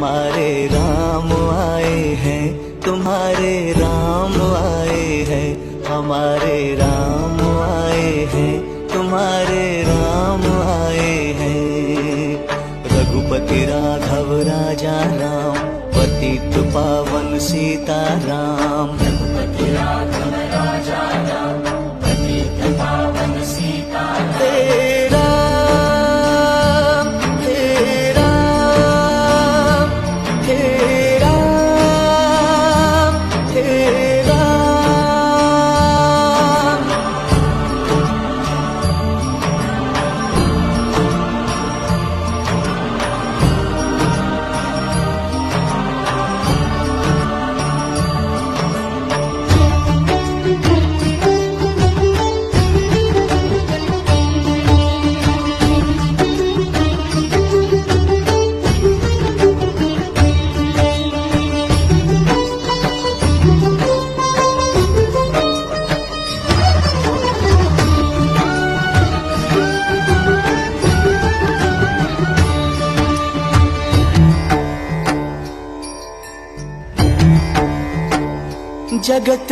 तुम्हारे राम आए हैं, तुम्हारे राम आए हैं, हमारे राम आए हैं, तुम्हारे राम आए हैं। रघुपति राघव राजा राम, पतित पावन सीताराम। रघुपति राघव राजा राम, पतित पावन सीताराम। हे राम, हे राम, हे राम, हे राम। जगत